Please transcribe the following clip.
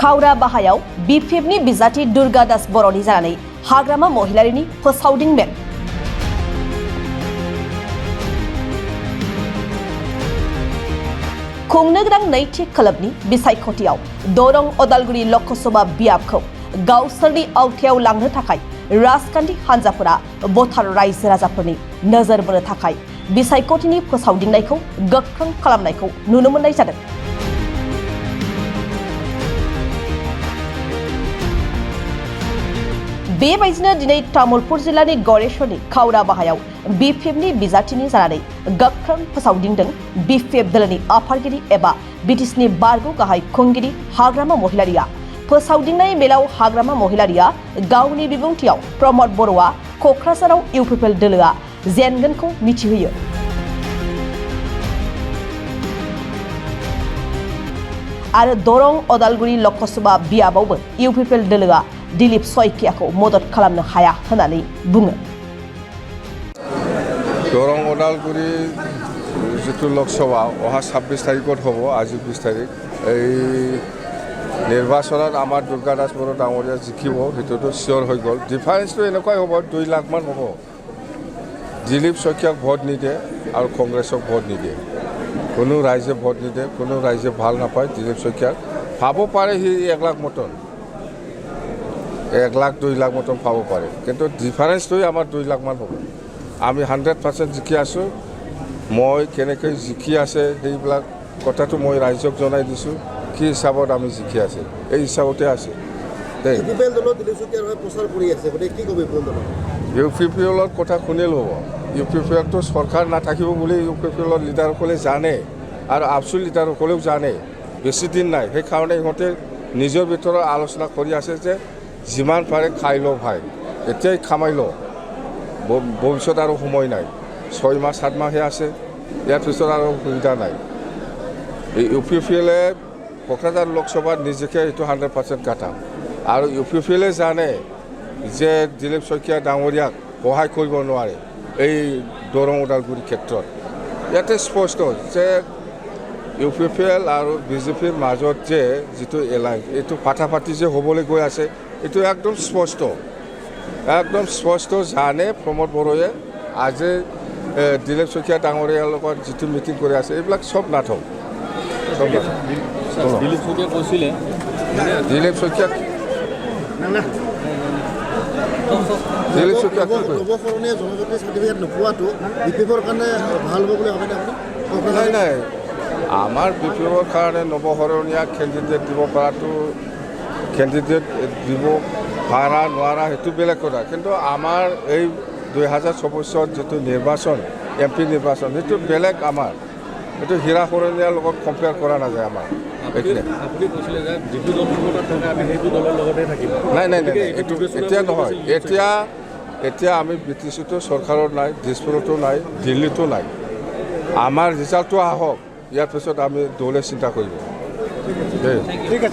खावरा बाहायाव बिपिएफनि बिजाथि दुर्गा दास बर'नि जानानै हाग्रामा महिलारिनि फोसावदिं मेल। खुंनो गोनां नैथि खोलोबनि बिसायख'थियाव दरं अदालगुरि लकसभा बियाबखौ गावसोरनि आवथायाव लांनो थाखाय राजखान्थि हान्जाफोरा भटार रायजो राजाफोरनि नोजोर बोनो थाखाय बिसायख'थिनि फोसावदिंनायखौ गोख्रों खालामनायखौ नुनो मोननाय जादों। बेबायदिनो दिनै तामुलपुर जिल्लानि गरेश्वरनि खावरा बाहायाव बिपिएफनि बिजाथिनि जानानै गोख्रों फोसावदिंदों बिपिएफ दोलोनि आफादगिरि एबा बिटिसिनि बारग' गाहाय खुंगिरि हाग्रामा महिलारिया। फोसावदिंनाय मेलाव हाग्रामा महिलारिया गावनि बिबुंथियाव प्रमद बर'आ क'क्राझाराव इउपिपिएल दोलोआ जेनगोनखौ मिथिहोयो। आरो दरं अदालगुरि लकसभा बियाबावबो इउपिपिएल दोलोआ दिलीप सयकियाखौ मदद खालामनो हाया होननानै बुङो। दरं अदालगुरि जितु लकसभा अहा 26 तारिखत हब आज 20 तारिख এই নির্বাচনত আমার দুর্গা দাস বড় ডাঙরিয়া জিকিব সেটোতো শিওর হয়ে গল। ডিফারেন্সটো এনেকুৱাই হ'ব 2 লাখ মান হ'ব। দিলীপ শইকীয়াক ভোট নিদিয়ে আৰু কংগ্ৰেছক ভোট নিদিয়ে। কোনো ৰাইজে ভোট নিদিয়ে, কোনো ৰাইজে ভাল নাপায় দিলীপ শইকীয়াক। পাব পাৰে সি 1 লাখ মতন 1 লাখ 2 লাখ মতন পাব পাৰে, কিন্তু ডিফাৰেন্সটোই আমাৰ 2 লাখ মান হ'ব। আমি 100% জিকি আছোঁ। মই কেনেকৈ জিকি আছে সেইবিলাক কথাটো মই ৰাইজক জনাই দিছোঁ। কি হিচাপত আমি জিকি আছে এই হিচাপতে আছে। ইউপিপিএলৰ কথা শুনি ল'ব। ইউপিপিএলটো চৰকাৰ নাথাকিব বুলি ইউপিপিএলৰ লিডাৰসকলে জানে আৰু আবচুল লিডাৰসকলেও জানে। বেছি দিন নাই, সেইকাৰণে ইহঁতে নিজৰ ভিতৰত আলোচনা কৰি আছে যে যিমান পাৰে খাই লওঁ ভাই, এতিয়াই খামাই লওঁ, ভৱিষ্যত আৰু সময় নাই। 6 মাহ 7 মাহহে আছে, ইয়াৰ পিছত আৰু সুবিধা নাই। ইউপিপিএলে কক্ৰাঝাৰ লোকসভাত নিজকে এইটো 100% কাটা আৰু ইউপিপিএলে জানে যে দিলীপ শইকীয়া ডাঙৰীয়াক সহায় কৰিব নোৱাৰে এই দৰং ওদালগুৰি ক্ষেত্ৰত। ইয়াতে স্পষ্ট যে ইউপিপিএল আৰু বিজেপিৰ মাজত যে যিটো এলায়েন্স এইটো ফাটাফাটি যে হ'বলৈ গৈ আছে এইটো একদম স্পষ্ট জানে প্ৰমোদ বড়োৱে। আজি দিলীপ শইকীয়া ডাঙৰীয়াৰ লগত যিটো মিটিং কৰি আছে এইবিলাক চব নাথক। দিলীপ শইকীয়া কৈছিলে দিলীপ শইকীয়া নাই নাই আমাৰ বিপিএফৰ কাৰণে নৱসৰণীয়া কেণ্ডিডেট দিব পৰাটো কেণ্ডিডেট দিব পাৰা নোৱাৰা সেইটো বেলেগ কথা, কিন্তু আমাৰ এই 2024 যিটো নিৰ্বাচন MP নিৰ্বাচন সেইটো বেলেগ। আমাৰ এইটো হীৰা সৰণীয়াৰ লগত কম্পেয়াৰ কৰা নাযায় আমাৰ। নাই নাই নাই এইটো এতিয়া নহয়। এতিয়া আমি BTCতো চৰকাৰত নাই, দিছপুৰতো নাই, দিল্লীতো নাই। আমাৰ ৰিজাল্টটো আহক, ইয়াৰ পিছত আমি দলে চিন্তা কৰিব।